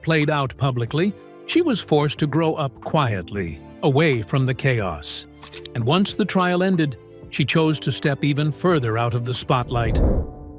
played out publicly, she was forced to grow up quietly, away from the chaos. And once the trial ended, she chose to step even further out of the spotlight.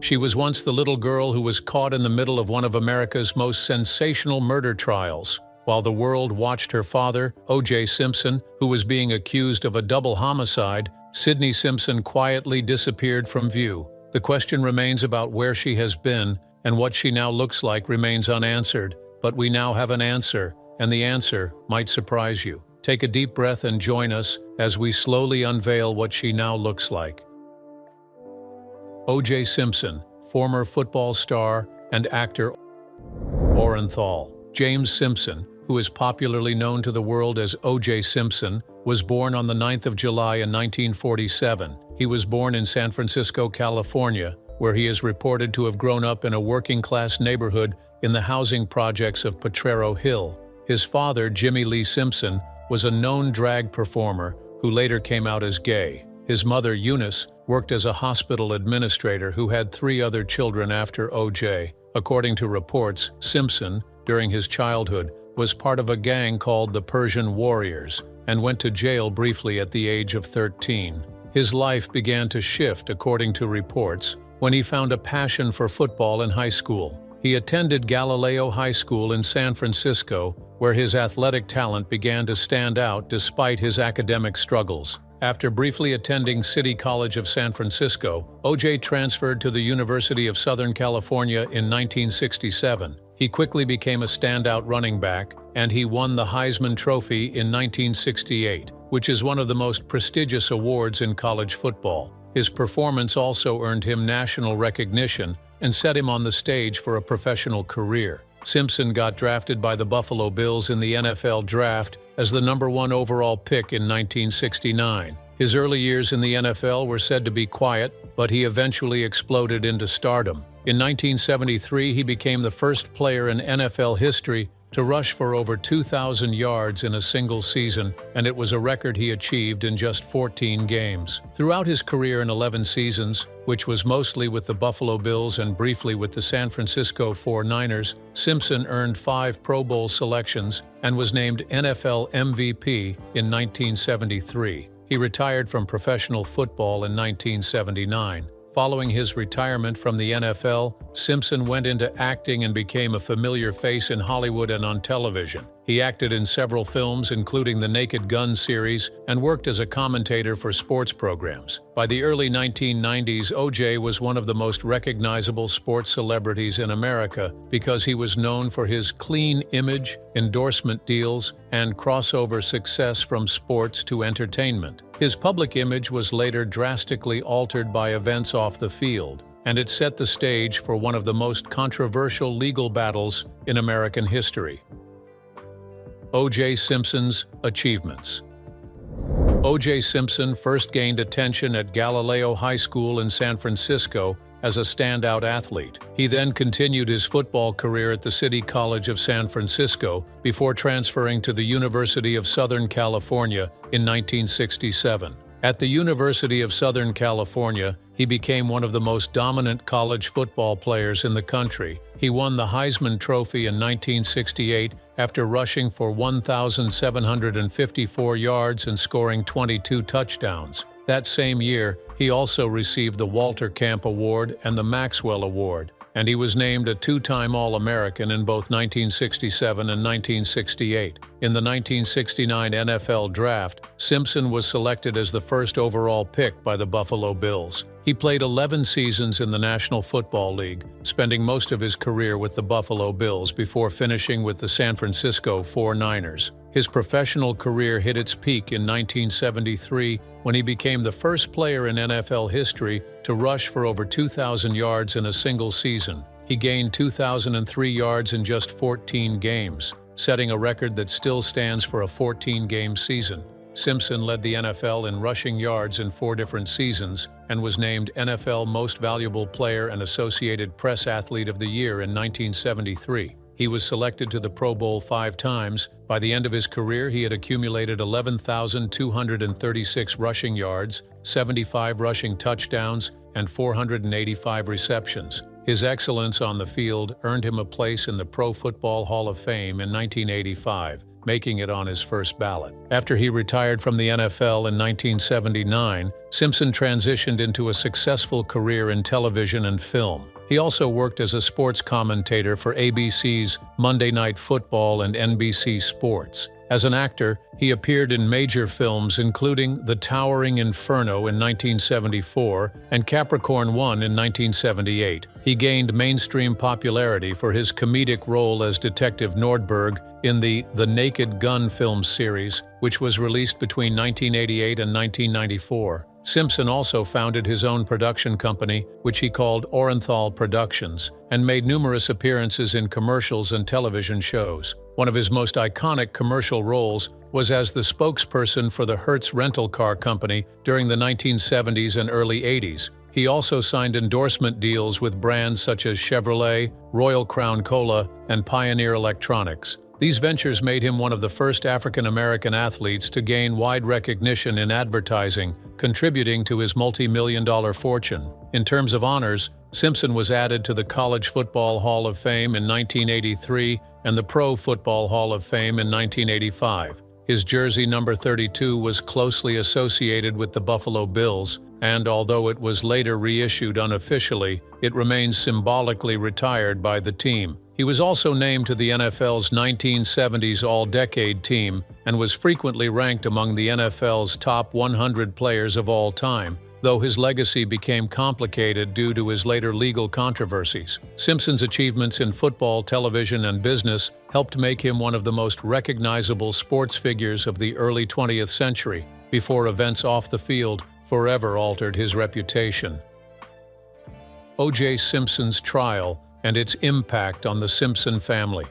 She was once the little girl who was caught in the middle of one of America's most sensational murder trials. While the world watched her father, O.J. Simpson, who was being accused of a double homicide, Sidney Simpson quietly disappeared from view. The question remains about where she has been, and what she now looks like remains unanswered. But we now have an answer, and the answer might surprise you. Take a deep breath and join us as we slowly unveil what she now looks like. O.J. Simpson, former football star and actor Orenthal. James Simpson, who is popularly known to the world as O.J. Simpson, was born on the 9th of July in 1947. He was born in San Francisco, California, where he is reported to have grown up in a working-class neighborhood in the housing projects of Potrero Hill. His father, Jimmy Lee Simpson, was a known drag performer who later came out as gay. His mother, Eunice, worked as a hospital administrator who had 3 other children after O.J. According to reports, Simpson, during his childhood, was part of a gang called the Persian Warriors and went to jail briefly at the age of 13. His life began to shift, according to reports, when he found a passion for football in high school. He attended Galileo High School in San Francisco, where his athletic talent began to stand out despite his academic struggles. After briefly attending City College of San Francisco, O.J. transferred to the University of Southern California in 1967. He quickly became a standout running back, and he won the Heisman Trophy in 1968, which is one of the most prestigious awards in college football. His performance also earned him national recognition and set him on the stage for a professional career. Simpson got drafted by the Buffalo Bills in the NFL Draft as the #1 overall pick in 1969. His early years in the NFL were said to be quiet, but he eventually exploded into stardom. In 1973, he became the first player in NFL history to rush for over 2,000 yards in a single season, and it was a record he achieved in just 14 games. Throughout his career in 11 seasons, which was mostly with the Buffalo Bills and briefly with the San Francisco 49ers, Simpson earned 5 Pro Bowl selections and was named NFL MVP in 1973. He retired from professional football in 1979. Following his retirement from the NFL, Simpson went into acting and became a familiar face in Hollywood and on television. He acted in several films, including the Naked Gun series, and worked as a commentator for sports programs. By the early 1990s, O.J. was one of the most recognizable sports celebrities in America because he was known for his clean image, endorsement deals, and crossover success from sports to entertainment. His public image was later drastically altered by events off the field, and it set the stage for one of the most controversial legal battles in American history. O.J. Simpson's achievements. O.J. Simpson first gained attention at Galileo High School in San Francisco as a standout athlete. He then continued his football career at the City College of San Francisco before transferring to the University of Southern California in 1967. At the University of Southern California, he became one of the most dominant college football players in the country. He won the Heisman Trophy in 1968 after rushing for 1,754 yards and scoring 22 touchdowns. That same year, he also received the Walter Camp Award and the Maxwell Award, and he was named a 2-time All-American in both 1967 and 1968. In the 1969 NFL Draft, Simpson was selected as the first overall pick by the Buffalo Bills. He played 11 seasons in the National Football League, spending most of his career with the Buffalo Bills before finishing with the San Francisco 49ers. His professional career hit its peak in 1973 when he became the first player in NFL history to rush for over 2,000 yards in a single season. He gained 2,003 yards in just 14 games, setting a record that still stands for a 14-game season. Simpson led the NFL in rushing yards in 4 different seasons and was named NFL Most Valuable Player and Associated Press Athlete of the Year in 1973. He was selected to the Pro Bowl 5 times. By the end of his career, he had accumulated 11,236 rushing yards, 75 rushing touchdowns, and 485 receptions. His excellence on the field earned him a place in the Pro Football Hall of Fame in 1985, making it on his first ballot. After he retired from the NFL in 1979, Simpson transitioned into a successful career in television and film. He also worked as a sports commentator for ABC's Monday Night Football and NBC Sports. As an actor, he appeared in major films including The Towering Inferno in 1974 and Capricorn 1 in 1978. He gained mainstream popularity for his comedic role as Detective Nordberg in the Naked Gun film series, which was released between 1988 and 1994. Simpson also founded his own production company, which he called Orenthal Productions, and made numerous appearances in commercials and television shows. One of his most iconic commercial roles was as the spokesperson for the Hertz rental car company during the 1970s and early 80s. He also signed endorsement deals with brands such as Chevrolet, Royal Crown Cola, and Pioneer Electronics. These ventures made him one of the first African-American athletes to gain wide recognition in advertising, contributing to his multi-million-dollar fortune. In terms of honors, Simpson was added to the College Football Hall of Fame in 1983 and the Pro Football Hall of Fame in 1985. His jersey number 32 was closely associated with the Buffalo Bills, and although it was later reissued unofficially, it remains symbolically retired by the team. He was also named to the NFL's 1970s All-Decade team and was frequently ranked among the NFL's top 100 players of all time, though his legacy became complicated due to his later legal controversies. Simpson's achievements in football, television, and business helped make him one of the most recognizable sports figures of the early 20th century, before events off the field forever altered his reputation. O.J. Simpson's trial and its impact on the Simpson family.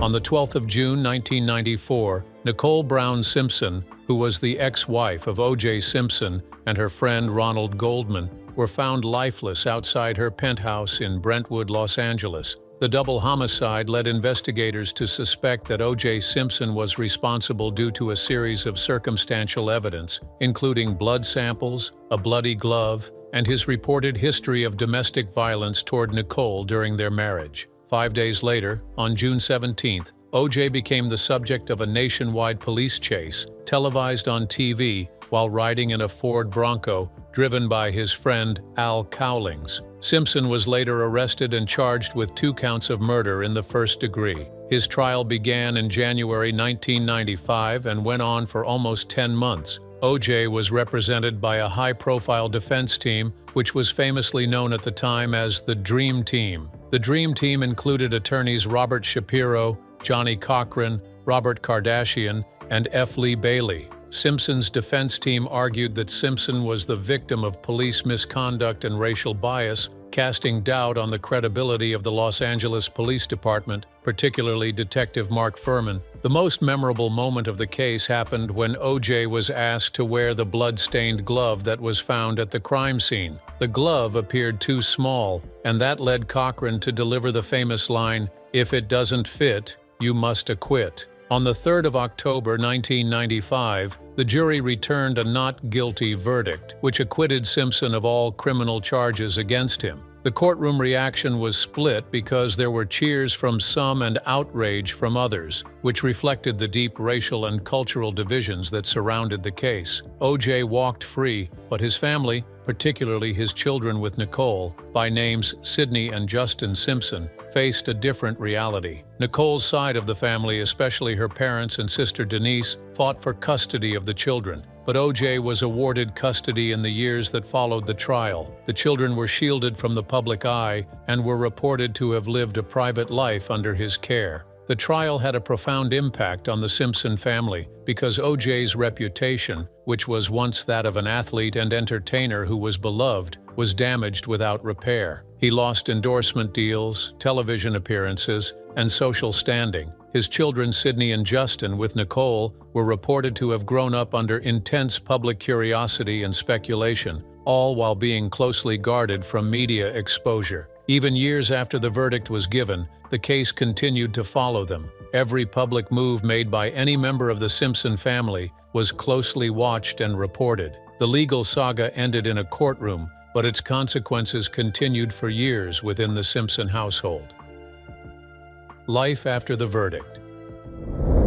On the 12th of June 1994, Nicole Brown Simpson, who was the ex-wife of O.J. Simpson and her friend Ronald Goldman, were found lifeless outside her penthouse in Brentwood, Los Angeles. The double homicide led investigators to suspect that O.J. Simpson was responsible due to a series of circumstantial evidence, including blood samples, a bloody glove, and his reported history of domestic violence toward Nicole during their marriage. 5 days later, on June 17th, O.J. became the subject of a nationwide police chase, televised on TV, while riding in a Ford Bronco, driven by his friend Al Cowlings. Simpson was later arrested and charged with 2 counts of murder in the first degree. His trial began in January 1995 and went on for almost 10 months. O.J. was represented by a high-profile defense team, which was famously known at the time as the Dream Team. The Dream Team included attorneys Robert Shapiro, Johnny Cochran, Robert Kardashian, and F. Lee Bailey. Simpson's defense team argued that Simpson was the victim of police misconduct and racial bias, casting doubt on the credibility of the Los Angeles Police Department, particularly Detective Mark Furman. The most memorable moment of the case happened when O.J. was asked to wear the blood-stained glove that was found at the crime scene. The glove appeared too small, and that led Cochran to deliver the famous line, "If it doesn't fit, you must acquit." On the 3rd of October 1995, the jury returned a not guilty verdict, which acquitted Simpson of all criminal charges against him. The courtroom reaction was split because there were cheers from some and outrage from others, which reflected the deep racial and cultural divisions that surrounded the case. O.J. walked free, but his family, particularly his children with Nicole, by names Sidney and Justin Simpson, faced a different reality. Nicole's side of the family, especially her parents and sister Denise, fought for custody of the children, but O.J. was awarded custody in the years that followed the trial. The children were shielded from the public eye and were reported to have lived a private life under his care. The trial had a profound impact on the Simpson family because O.J.'s reputation, which was once that of an athlete and entertainer who was beloved, was damaged without repair. He lost endorsement deals, television appearances, and social standing. His children, Sidney and Justin, with Nicole, were reported to have grown up under intense public curiosity and speculation, all while being closely guarded from media exposure. Even years after the verdict was given, the case continued to follow them. Every public move made by any member of the Simpson family was closely watched and reported. The legal saga ended in a courtroom, but its consequences continued for years within the Simpson household. Life after the verdict.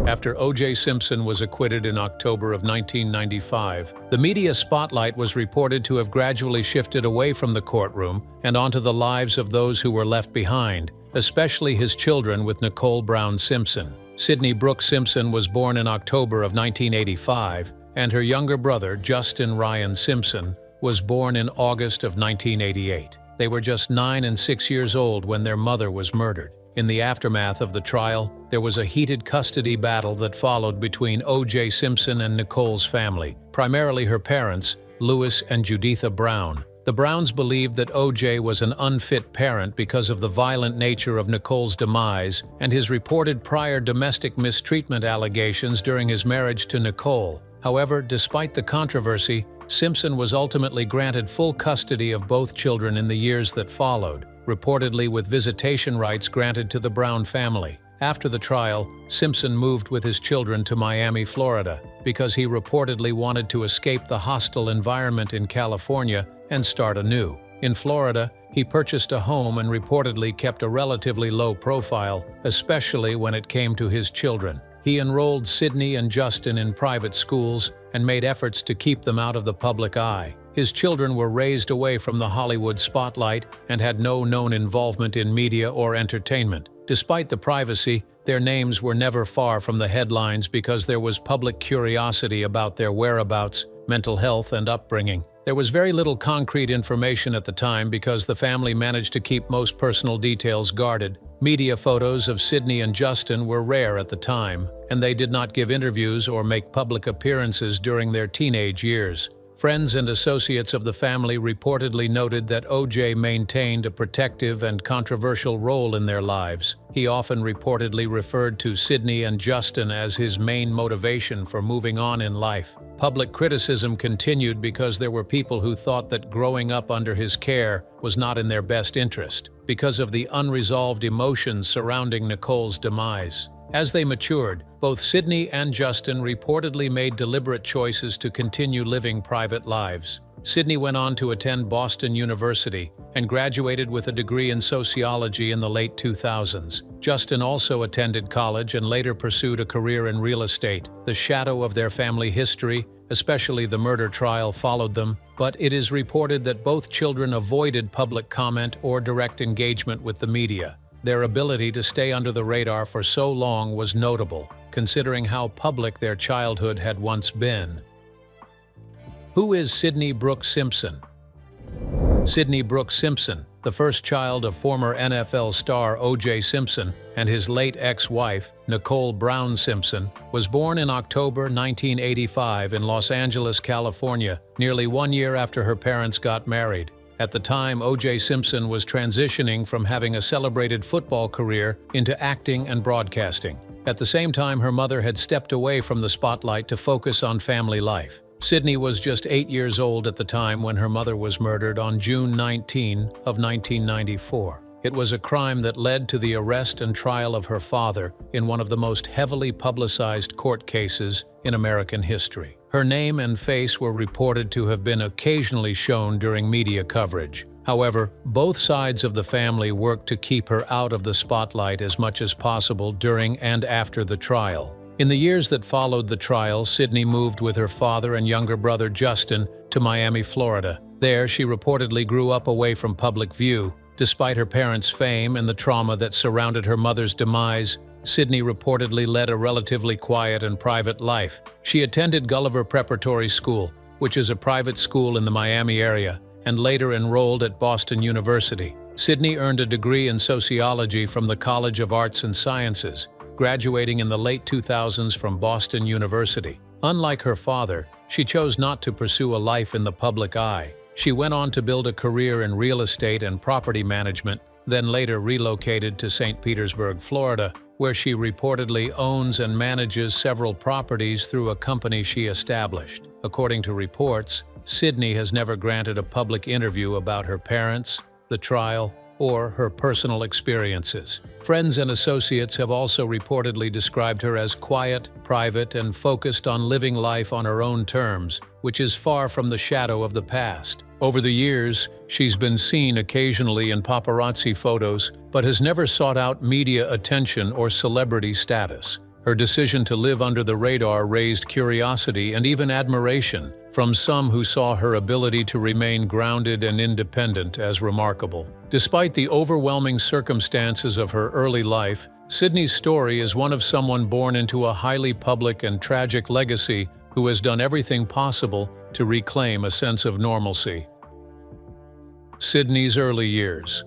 After O.J. Simpson was acquitted in October of 1995, the media spotlight was reported to have gradually shifted away from the courtroom and onto the lives of those who were left behind, especially his children with Nicole Brown Simpson. Sydney Brooke Simpson was born in October of 1985, and her younger brother, Justin Ryan Simpson, was born in August of 1988. They were just 9 and 6 years old when their mother was murdered. In the aftermath of the trial, there was a heated custody battle that followed between O.J. Simpson and Nicole's family, primarily her parents, Louis and Juditha Brown. The Browns believed that O.J. was an unfit parent because of the violent nature of Nicole's demise and his reported prior domestic mistreatment allegations during his marriage to Nicole. However, despite the controversy, Simpson was ultimately granted full custody of both children in the years that followed, reportedly with visitation rights granted to the Brown family. After the trial, Simpson moved with his children to Miami, Florida, because he reportedly wanted to escape the hostile environment in California and start anew. In Florida, he purchased a home and reportedly kept a relatively low profile, especially when it came to his children. He enrolled Sydney and Justin in private schools and made efforts to keep them out of the public eye. His children were raised away from the Hollywood spotlight and had no known involvement in media or entertainment. Despite the privacy, their names were never far from the headlines because there was public curiosity about their whereabouts, mental health, and upbringing. There was very little concrete information at the time because the family managed to keep most personal details guarded. Media photos of Sydney and Justin were rare at the time, and they did not give interviews or make public appearances during their teenage years. Friends and associates of the family reportedly noted that O.J. maintained a protective and controversial role in their lives. He often reportedly referred to Sydney and Justin as his main motivation for moving on in life. Public criticism continued because there were people who thought that growing up under his care was not in their best interest, because of the unresolved emotions surrounding Nicole's demise. As they matured, both Sydney and Justin reportedly made deliberate choices to continue living private lives. Sydney went on to attend Boston University and graduated with a degree in sociology in the late 2000s. Justin also attended college and later pursued a career in real estate. The shadow of their family history, especially the murder trial, followed them, but it is reported that both children avoided public comment or direct engagement with the media. Their ability to stay under the radar for so long was notable, considering how public their childhood had once been. Who is Sydney Brooke Simpson? Sydney Brooke Simpson, the first child of former NFL star O.J. Simpson and his late ex-wife, Nicole Brown Simpson, was born in October 1985 in Los Angeles, California, nearly 1 year after her parents got married. At the time, O.J. Simpson was transitioning from having a celebrated football career into acting and broadcasting. At the same time, her mother had stepped away from the spotlight to focus on family life. Sydney was just 8 years old at the time when her mother was murdered on June 19 of 1994. It was a crime that led to the arrest and trial of her father in one of the most heavily publicized court cases in American history. Her name and face were reported to have been occasionally shown during media coverage. However, both sides of the family worked to keep her out of the spotlight as much as possible during and after the trial. In the years that followed the trial, Sydney moved with her father and younger brother Justin to Miami, Florida. There, she reportedly grew up away from public view. Despite her parents' fame and the trauma that surrounded her mother's demise, Sydney reportedly led a relatively quiet and private life. She attended Gulliver Preparatory School, which is a private school in the Miami area, and later enrolled at Boston University. Sydney earned a degree in sociology from the College of Arts and Sciences, graduating in the late 2000s from Boston University. Unlike her father, she chose not to pursue a life in the public eye. She went on to build a career in real estate and property management, then later relocated to St. Petersburg, Florida, where she reportedly owns and manages several properties through a company she established. According to reports, Sydney has never granted a public interview about her parents, the trial, or her personal experiences. Friends and associates have also reportedly described her as quiet, private, and focused on living life on her own terms, which is far from the shadow of the past. Over the years, she's been seen occasionally in paparazzi photos, but has never sought out media attention or celebrity status. Her decision to live under the radar raised curiosity and even admiration from some who saw her ability to remain grounded and independent as remarkable. Despite the overwhelming circumstances of her early life, Sydney's story is one of someone born into a highly public and tragic legacy who has done everything possible to reclaim a sense of normalcy. Sydney's early years.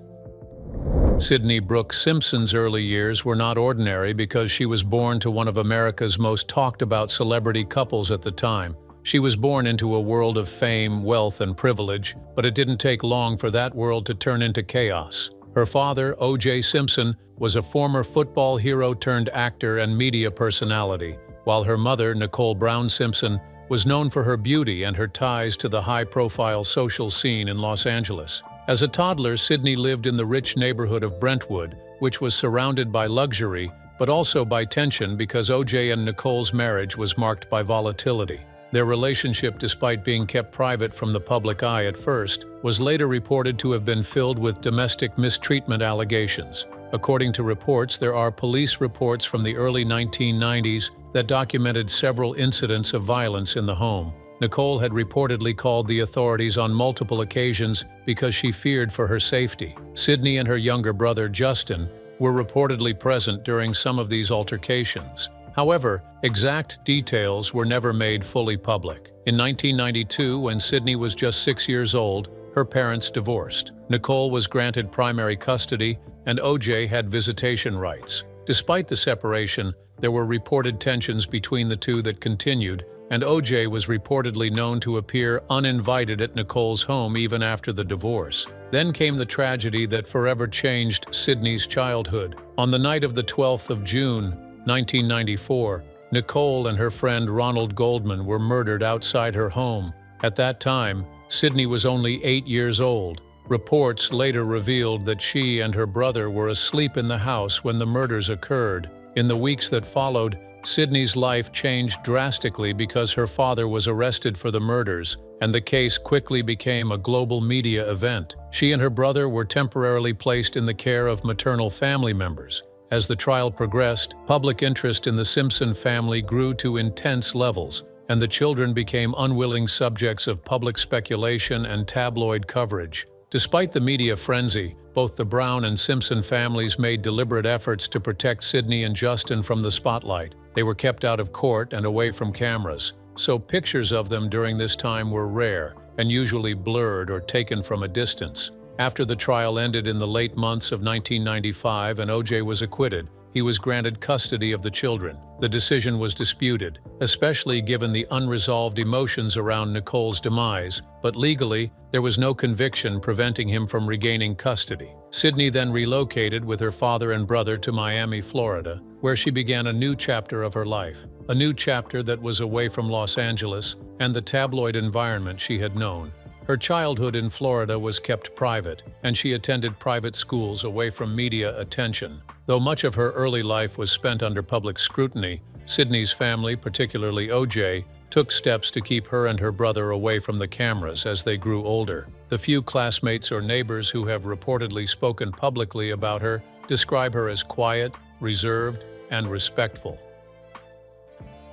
Sydney Brooke Simpson's early years were not ordinary because she was born to one of America's most talked-about celebrity couples at the time. She was born into a world of fame, wealth, and privilege, but it didn't take long for that world to turn into chaos. Her father, O.J. Simpson, was a former football hero turned actor and media personality, while her mother, Nicole Brown Simpson, was known for her beauty and her ties to the high-profile social scene in Los Angeles. As a toddler, Sydney lived in the rich neighborhood of Brentwood, which was surrounded by luxury, but also by tension because O.J. and Nicole's marriage was marked by volatility. Their relationship, despite being kept private from the public eye at first, was later reported to have been filled with domestic mistreatment allegations. According to reports, there are police reports from the early 1990s that documented several incidents of violence in the home. Nicole had reportedly called the authorities on multiple occasions because she feared for her safety. Sydney and her younger brother, Justin, were reportedly present during some of these altercations. However, exact details were never made fully public. In 1992, when Sydney was just 6 years old, her parents divorced. Nicole was granted primary custody, and O.J. had visitation rights. Despite the separation, there were reported tensions between the two that continued, and O.J. was reportedly known to appear uninvited at Nicole's home even after the divorce. Then came the tragedy that forever changed Sydney's childhood. On the night of the 12th of June, 1994, Nicole and her friend Ronald Goldman were murdered outside her home. At that time, Sydney was only 8 years old. Reports later revealed that she and her brother were asleep in the house when the murders occurred. In the weeks that followed, Sydney's life changed drastically because her father was arrested for the murders, and the case quickly became a global media event. She and her brother were temporarily placed in the care of maternal family members. As the trial progressed, public interest in the Simpson family grew to intense levels, and the children became unwilling subjects of public speculation and tabloid coverage. Despite the media frenzy, both the Brown and Simpson families made deliberate efforts to protect Sydney and Justin from the spotlight. They were kept out of court and away from cameras, so pictures of them during this time were rare and usually blurred or taken from a distance. After the trial ended in the late months of 1995 and O.J. was acquitted, he was granted custody of the children. The decision was disputed, especially given the unresolved emotions around Nicole's demise, but legally, there was no conviction preventing him from regaining custody. Sydney then relocated with her father and brother to Miami, Florida, where she began a new chapter of her life, a new chapter that was away from Los Angeles and the tabloid environment she had known. Her childhood in Florida was kept private, and she attended private schools away from media attention. Though much of her early life was spent under public scrutiny, Sydney's family, particularly O.J., took steps to keep her and her brother away from the cameras as they grew older. The few classmates or neighbors who have reportedly spoken publicly about her describe her as quiet, reserved, and respectful.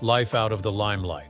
Life out of the limelight.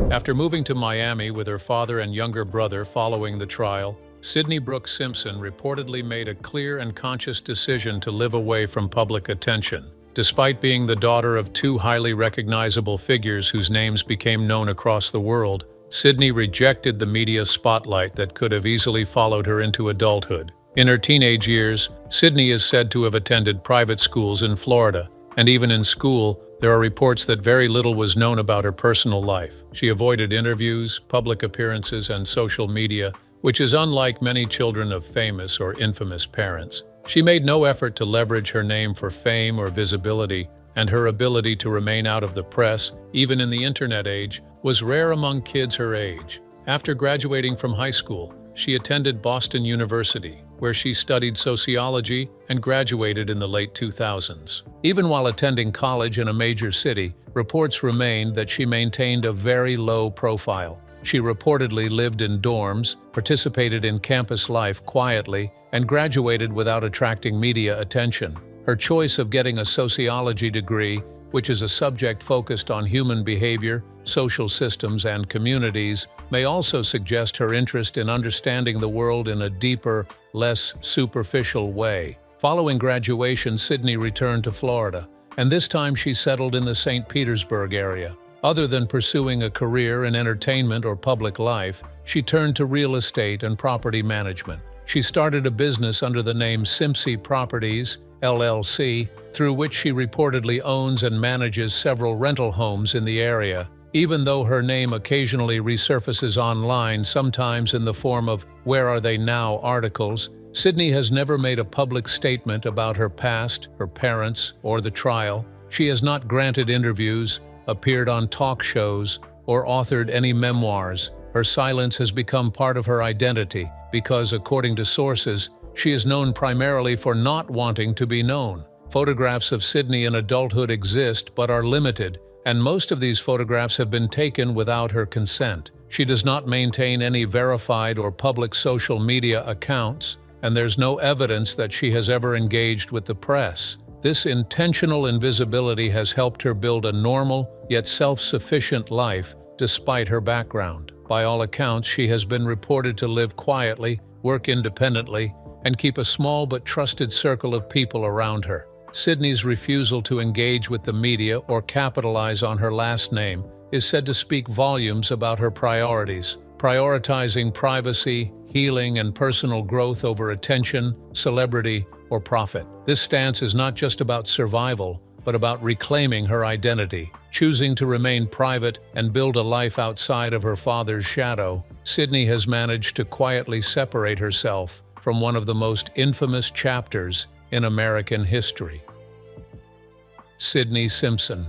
After moving to Miami with her father and younger brother following the trial, Sydney Brooke Simpson reportedly made a clear and conscious decision to live away from public attention. Despite being the daughter of two highly recognizable figures whose names became known across the world, Sydney rejected the media spotlight that could have easily followed her into adulthood. In her teenage years, Sydney is said to have attended private schools in Florida, and even in school, there are reports that very little was known about her personal life. She avoided interviews, public appearances, and social media, which is unlike many children of famous or infamous parents. She made no effort to leverage her name for fame or visibility, and her ability to remain out of the press, even in the internet age, was rare among kids her age. After graduating from high school, she attended Boston University, where she studied sociology and graduated in the late 2000s. Even while attending college in a major city, reports remained that she maintained a very low profile. She reportedly lived in dorms, participated in campus life quietly, and graduated without attracting media attention. Her choice of getting a sociology degree, which is a subject focused on human behavior, social systems, and communities, may also suggest her interest in understanding the world in a deeper, less superficial way. Following graduation, Sydney returned to Florida, and this time she settled in the St. Petersburg area. Other than pursuing a career in entertainment or public life, she turned to real estate and property management. She started a business under the name Simpson Properties, LLC, through which she reportedly owns and manages several rental homes in the area. Even though her name occasionally resurfaces online, sometimes in the form of "Where Are They Now" articles, Sydney has never made a public statement about her past, her parents, or the trial. She has not granted interviews, appeared on talk shows, or authored any memoirs. Her silence has become part of her identity because, according to sources, she is known primarily for not wanting to be known. Photographs of Sydney in adulthood exist but are limited, and most of these photographs have been taken without her consent. She does not maintain any verified or public social media accounts, and there's no evidence that she has ever engaged with the press. This intentional invisibility has helped her build a normal, yet self-sufficient life despite her background. By all accounts, she has been reported to live quietly, work independently, and keep a small but trusted circle of people around her. Sydney's refusal to engage with the media or capitalize on her last name is said to speak volumes about her priorities, prioritizing privacy, healing, and personal growth over attention, celebrity, or profit. This stance is not just about survival, but about reclaiming her identity. Choosing to remain private and build a life outside of her father's shadow, Sydney has managed to quietly separate herself from one of the most infamous chapters in American history. Sydney Simpson.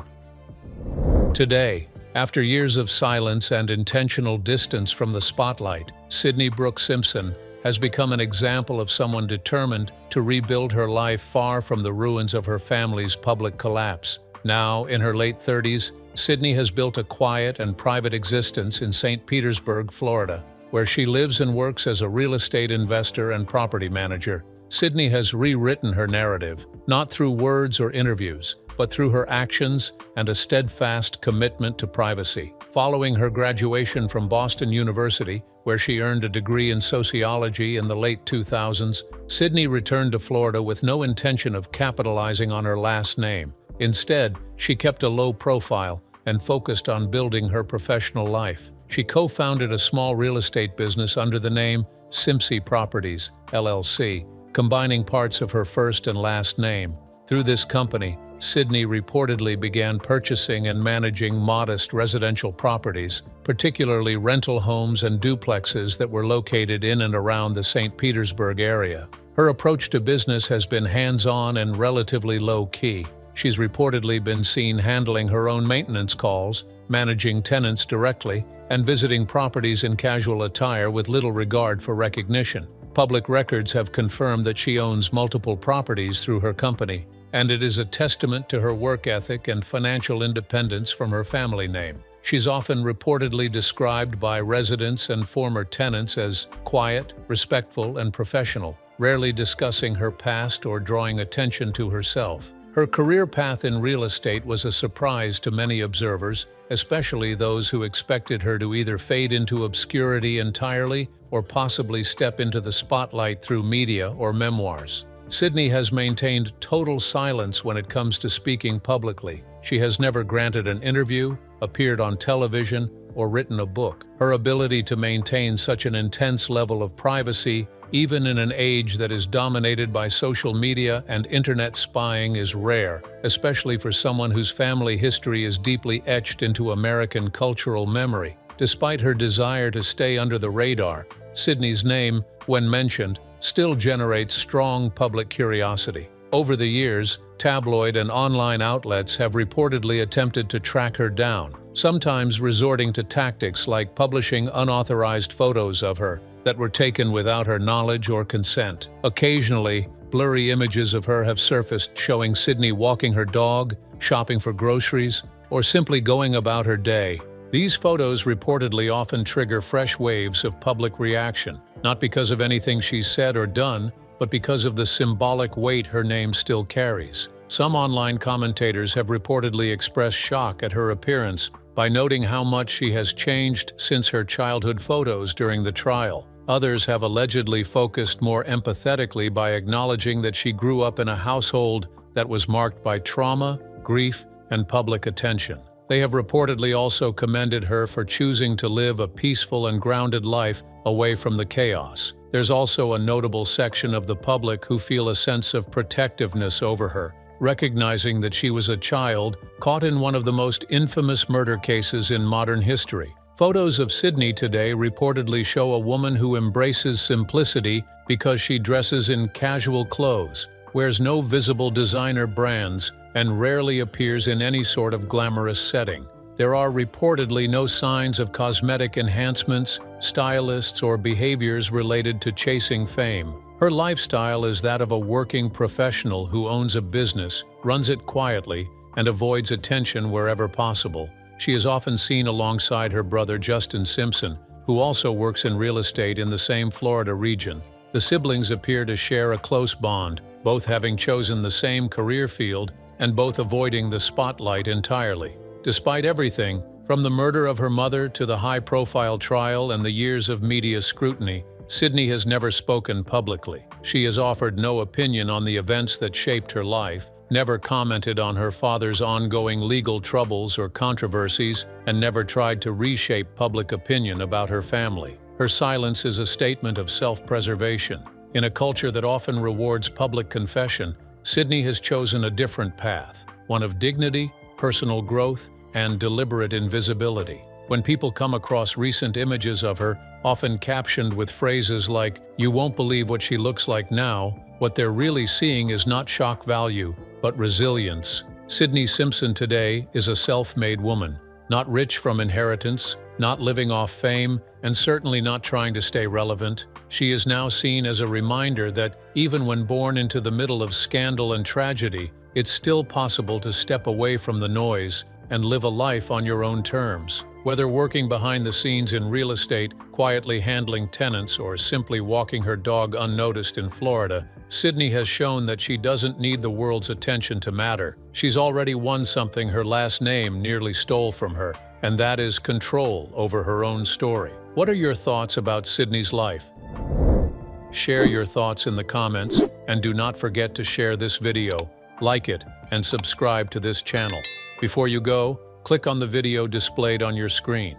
Today, after years of silence and intentional distance from the spotlight, Sydney Brooke Simpson has become an example of someone determined to rebuild her life far from the ruins of her family's public collapse. Now, in her late 30s, Sydney has built a quiet and private existence in St. Petersburg, Florida, where she lives and works as a real estate investor and property manager. Sydney has rewritten her narrative, not through words or interviews, but through her actions and a steadfast commitment to privacy. Following her graduation from Boston University, where she earned a degree in sociology in the late 2000s, Sydney returned to Florida with no intention of capitalizing on her last name. Instead, she kept a low profile and focused on building her professional life. She co-founded a small real estate business under the name Simpson Properties, LLC, combining parts of her first and last name. Through this company, Sydney reportedly began purchasing and managing modest residential properties, particularly rental homes and duplexes that were located in and around the St. Petersburg area. Her approach to business has been hands-on and relatively low-key. She's reportedly been seen handling her own maintenance calls, managing tenants directly, and visiting properties in casual attire with little regard for recognition. Public records have confirmed that she owns multiple properties through her company, and it is a testament to her work ethic and financial independence from her family name. She's often reportedly described by residents and former tenants as quiet, respectful, and professional, rarely discussing her past or drawing attention to herself. Her career path in real estate was a surprise to many observers, especially those who expected her to either fade into obscurity entirely or possibly step into the spotlight through media or memoirs. Sydney has maintained total silence when it comes to speaking publicly. She has never granted an interview, appeared on television, or written a book. Her ability to maintain such an intense level of privacy, even in an age that is dominated by social media and internet spying, is rare, especially for someone whose family history is deeply etched into American cultural memory. Despite her desire to stay under the radar, Sydney's name, when mentioned, still generates strong public curiosity. Over the years, tabloid and online outlets have reportedly attempted to track her down, sometimes resorting to tactics like publishing unauthorized photos of her, that were taken without her knowledge or consent. Occasionally, blurry images of her have surfaced showing Sydney walking her dog, shopping for groceries, or simply going about her day. These photos reportedly often trigger fresh waves of public reaction, not because of anything she's said or done, but because of the symbolic weight her name still carries. Some online commentators have reportedly expressed shock at her appearance by noting how much she has changed since her childhood photos during the trial. Others have allegedly focused more empathetically by acknowledging that she grew up in a household that was marked by trauma, grief, and public attention. They have reportedly also commended her for choosing to live a peaceful and grounded life away from the chaos. There's also a notable section of the public who feel a sense of protectiveness over her, recognizing that she was a child caught in one of the most infamous murder cases in modern history. Photos of Sydney today reportedly show a woman who embraces simplicity because she dresses in casual clothes, wears no visible designer brands, and rarely appears in any sort of glamorous setting. There are reportedly no signs of cosmetic enhancements, stylists, or behaviors related to chasing fame. Her lifestyle is that of a working professional who owns a business, runs it quietly, and avoids attention wherever possible. She is often seen alongside her brother Justin Simpson, who also works in real estate in the same Florida region. The siblings appear to share a close bond, both having chosen the same career field and both avoiding the spotlight entirely. Despite everything, from the murder of her mother to the high-profile trial and the years of media scrutiny, Sydney has never spoken publicly. She has offered no opinion on the events that shaped her life, never commented on her father's ongoing legal troubles or controversies, and never tried to reshape public opinion about her family. Her silence is a statement of self-preservation. In a culture that often rewards public confession, Sydney has chosen a different path, one of dignity, personal growth, and deliberate invisibility. When people come across recent images of her, often captioned with phrases like, "You won't believe what she looks like now," what they're really seeing is not shock value, but resilience. Sydney Simpson today is a self-made woman, not rich from inheritance, not living off fame, and certainly not trying to stay relevant. She is now seen as a reminder that, even when born into the middle of scandal and tragedy, it's still possible to step away from the noise and live a life on your own terms. Whether working behind the scenes in real estate, quietly handling tenants, or simply walking her dog unnoticed in Florida, Sydney has shown that she doesn't need the world's attention to matter. She's already won something her last name nearly stole from her, and that is control over her own story. What are your thoughts about Sydney's life? Share your thoughts in the comments, and do not forget to share this video, like it, and subscribe to this channel. Before you go, click on the video displayed on your screen.